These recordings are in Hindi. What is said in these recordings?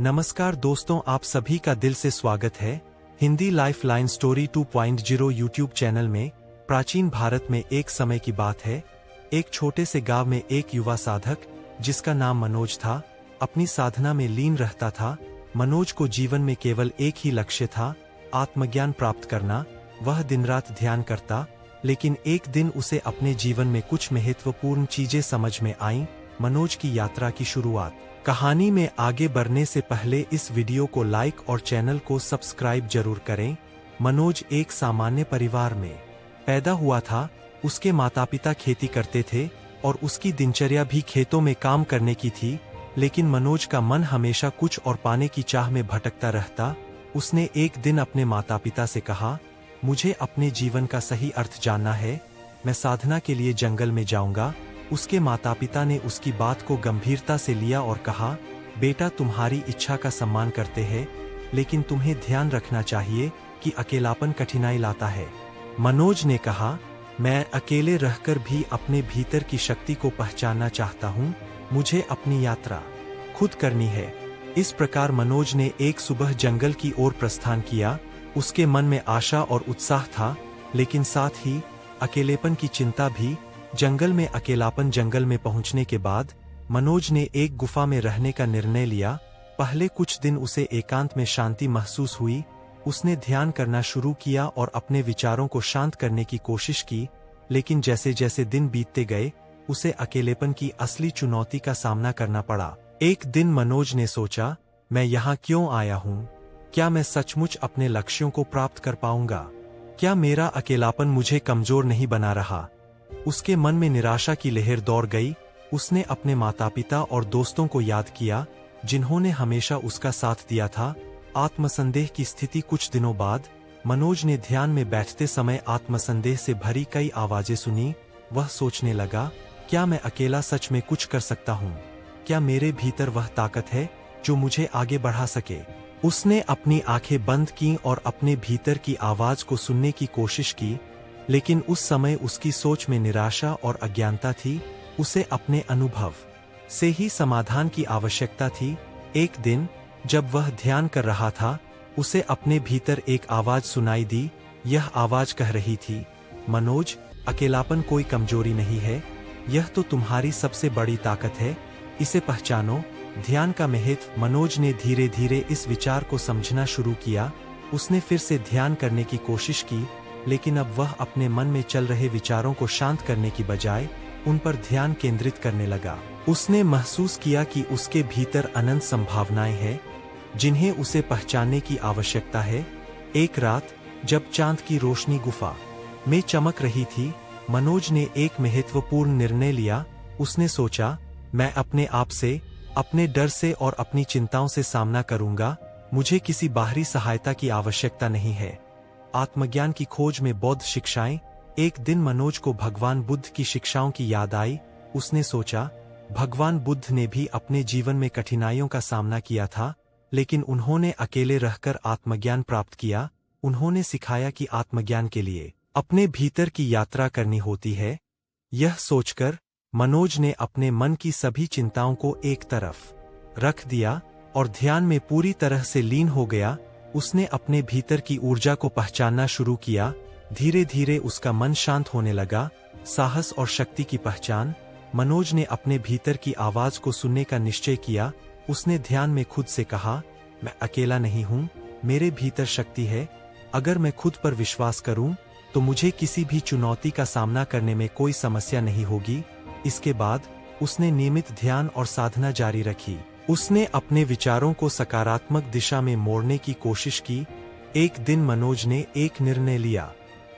नमस्कार दोस्तों, आप सभी का दिल से स्वागत है Hindi life line story 2.0 YouTube channel में। प्राचीन भारत में एक समय की बात है। एक छोटे से गांव में एक युवा साधक जिसका नाम मनोज था, अपनी साधना में लीन रहता था। मनोज को जीवन में केवल एक ही लक्ष्य था, आत्मज्ञान प्राप्त करना। वह दिन रात ध्यान करता, लेकिन एक दिन उसे अपने जीवन में कुछ महत्वपूर्ण चीजें समझ में आईं। मनोज की यात्रा की शुरुआत। कहानी में आगे बढ़ने से पहले इस वीडियो को लाइक और चैनल को सब्सक्राइब जरूर करें। मनोज एक सामान्य परिवार में पैदा हुआ था। उसके माता पिता खेती करते थे और उसकी दिनचर्या भी खेतों में काम करने की थी। लेकिन मनोज का मन हमेशा कुछ और पाने की चाह में भटकता रहता। उसने एक दिन अपने माता पिता से कहा, मुझे अपने जीवन का सही अर्थ जानना है, मैं साधना के लिए जंगल में जाऊंगा। उसके माता पिता ने उसकी बात को गंभीरता से लिया और कहा, बेटा, तुम्हारी इच्छा का सम्मान करते हैं, लेकिन तुम्हें ध्यान रखना चाहिए कि अकेलापन कठिनाई लाता है। मनोज ने कहा, मैं अकेले रहकर भी अपने भीतर की शक्ति को पहचानना चाहता हूँ। मुझे अपनी यात्रा खुद करनी है। इस प्रकार मनोज ने एक सुबह जंगल की ओर प्रस्थान किया। उसके मन में आशा और उत्साह था, लेकिन साथ ही अकेलेपन की चिंता भी। जंगल में पहुंचने के बाद मनोज ने एक गुफा में रहने का निर्णय लिया। पहले कुछ दिन उसे एकांत में शांति महसूस हुई। उसने ध्यान करना शुरू किया और अपने विचारों को शांत करने की कोशिश की। लेकिन जैसे जैसे दिन बीतते गए, उसे अकेलेपन की असली चुनौती का सामना करना पड़ा। एक दिन मनोज ने सोचा, मैं यहाँ क्यों आया हूँ? क्या मैं सचमुच अपने लक्ष्यों को प्राप्त कर पाऊंगा? क्या मेरा अकेलापन मुझे कमजोर नहीं बना रहा? उसके मन में निराशा की लहर दौड़ गई। उसने अपने माता पिता और दोस्तों को याद किया, जिन्होंने हमेशा उसका साथ दिया था। आत्मसंदेह की स्थिति। कुछ दिनों बाद मनोज ने ध्यान में बैठते समय आत्मसंदेह से भरी कई आवाजें सुनी। वह सोचने लगा, क्या मैं अकेला सच में कुछ कर सकता हूँ? क्या मेरे भीतर वह ताकत है जो मुझे आगे बढ़ा सके? उसने अपनी आंखें बंद की और अपने भीतर की आवाज को सुनने की कोशिश की, लेकिन उस समय उसकी सोच में निराशा और अज्ञानता थी। उसे अपने अनुभव से ही समाधान की आवश्यकता थी। एक दिन जब वह ध्यान कर रहा था, उसे अपने भीतर एक आवाज सुनाई दी। यह आवाज कह रही थी, मनोज, अकेलापन कोई कमजोरी नहीं है, यह तो तुम्हारी सबसे बड़ी ताकत है, इसे पहचानो। ध्यान का महत्व। मनोज ने धीरे धीरे इस विचार को समझना शुरू किया। उसने फिर से ध्यान करने की कोशिश की, लेकिन अब वह अपने मन में चल रहे विचारों को शांत करने की बजाय उन पर ध्यान केंद्रित करने लगा। उसने महसूस किया कि उसके भीतर अनंत संभावनाएं हैं, जिन्हें उसे पहचानने की आवश्यकता है। एक रात जब चांद की रोशनी गुफा में चमक रही थी, मनोज ने एक महत्वपूर्ण निर्णय लिया। उसने सोचा, मैं अपने आप से, अपने डर से और अपनी चिंताओं से सामना करूंगा। मुझे किसी बाहरी सहायता की आवश्यकता नहीं है। आत्मज्ञान की खोज में बौद्ध शिक्षाएं। एक दिन मनोज को भगवान बुद्ध की शिक्षाओं की याद आई। उसने सोचा, भगवान बुद्ध ने भी अपने जीवन में कठिनाइयों का सामना किया था, लेकिन उन्होंने अकेले रहकर आत्मज्ञान प्राप्त किया। उन्होंने सिखाया कि आत्मज्ञान के लिए अपने भीतर की यात्रा करनी होती है। यह सोचकर मनोज ने अपने मन की सभी चिंताओं को एक तरफ रख दिया और ध्यान में पूरी तरह से लीन हो गया। उसने अपने भीतर की ऊर्जा को पहचानना शुरू किया। धीरे धीरे उसका मन शांत होने लगा। साहस और शक्ति की पहचान। मनोज ने अपने भीतर की आवाज को सुनने का निश्चय किया। उसने ध्यान में खुद से कहा, मैं अकेला नहीं हूँ, मेरे भीतर शक्ति है। अगर मैं खुद पर विश्वास करूँ तो मुझे किसी भी चुनौती का सामना करने में कोई समस्या नहीं होगी। इसके बाद उसने नियमित ध्यान और साधना जारी रखी। उसने अपने विचारों को सकारात्मक दिशा में मोड़ने की कोशिश की। एक दिन मनोज ने एक निर्णय लिया।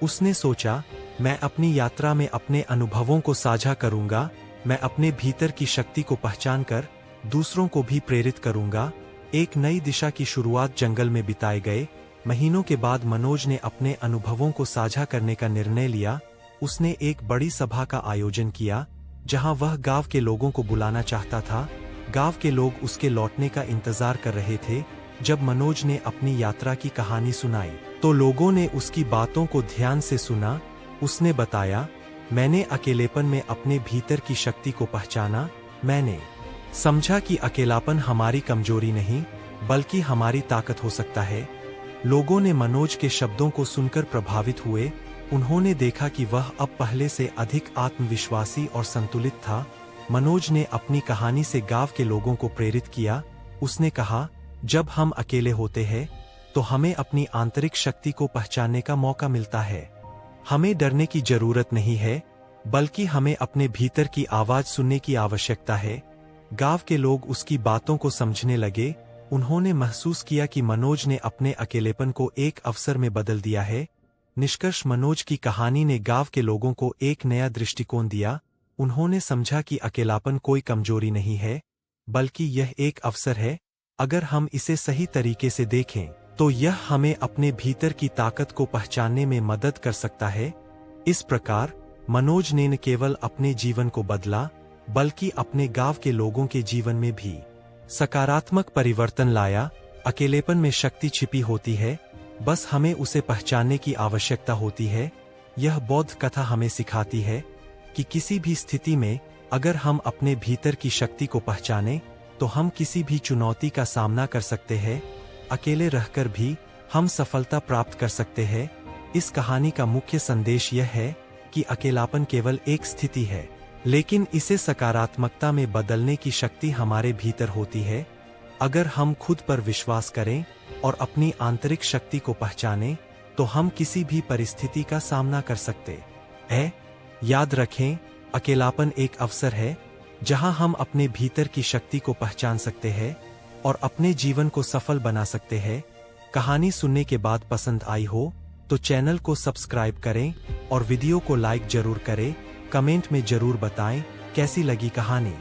उसने सोचा, मैं अपनी यात्रा में अपने अनुभवों को साझा करूंगा। मैं अपने भीतर की शक्ति को पहचानकर दूसरों को भी प्रेरित करूंगा। एक नई दिशा की शुरुआत जंगल में बिताए गए महीनों के बाद मनोज ने अपने अनुभवों को साझा करने का निर्णय लिया। उसने एक बड़ी सभा का आयोजन किया, जहां वह गांव के लोगों को बुलाना चाहता था। गांव के लोग उसके लौटने का इंतजार कर रहे थे। जब मनोज ने अपनी यात्रा की कहानी सुनाई, तो लोगों ने उसकी बातों को ध्यान से सुना। उसने बताया, मैंने अकेलेपन में अपने भीतर की शक्ति को पहचाना। मैंने समझा कि अकेलापन हमारी कमजोरी नहीं, बल्कि हमारी ताकत हो सकता है। लोगों ने मनोज के शब्दों को सुनकर प्रभावित हुए। उन्होंने देखा कि वह अब पहले से अधिक आत्मविश्वासी और संतुलित था। मनोज ने अपनी कहानी से गांव के लोगों को प्रेरित किया। उसने कहा, जब हम अकेले होते हैं तो हमें अपनी आंतरिक शक्ति को पहचानने का मौका मिलता है। हमें डरने की जरूरत नहीं है, बल्कि हमें अपने भीतर की आवाज सुनने की आवश्यकता है। गांव के लोग उसकी बातों को समझने लगे। उन्होंने महसूस किया कि मनोज ने अपने अकेलेपन को एक अवसर में बदल दिया है। निष्कर्ष, मनोज की कहानी ने गांव के लोगों को एक नया दृष्टिकोण दिया। उन्होंने समझा कि अकेलापन कोई कमजोरी नहीं है, बल्कि यह एक अवसर है। अगर हम इसे सही तरीके से देखें तो यह हमें अपने भीतर की ताकत को पहचानने में मदद कर सकता है। इस प्रकार मनोज ने न केवल अपने जीवन को बदला, बल्कि अपने गांव के लोगों के जीवन में भी सकारात्मक परिवर्तन लाया। अकेलेपन में शक्ति छिपी होती है, बस हमें उसे पहचानने की आवश्यकता होती है। यह बौद्ध कथा हमें सिखाती है कि किसी भी स्थिति में अगर हम अपने भीतर की शक्ति को पहचानें तो हम किसी भी चुनौती का सामना कर सकते हैं। अकेले रहकर भी हम सफलता प्राप्त कर सकते हैं। इस कहानी का मुख्य संदेश यह है कि अकेलापन केवल एक स्थिति है, लेकिन इसे सकारात्मकता में बदलने की शक्ति हमारे भीतर होती है। अगर हम खुद पर विश्वास करें और अपनी आंतरिक शक्ति को पहचानें तो हम किसी भी परिस्थिति का सामना कर सकते हैं। याद रखें, अकेलापन एक अवसर है जहां हम अपने भीतर की शक्ति को पहचान सकते हैं और अपने जीवन को सफल बना सकते हैं। कहानी सुनने के बाद पसंद आई हो तो चैनल को सब्सक्राइब करें और वीडियो को लाइक जरूर करें। कमेंट में जरूर बताएं कैसी लगी कहानी।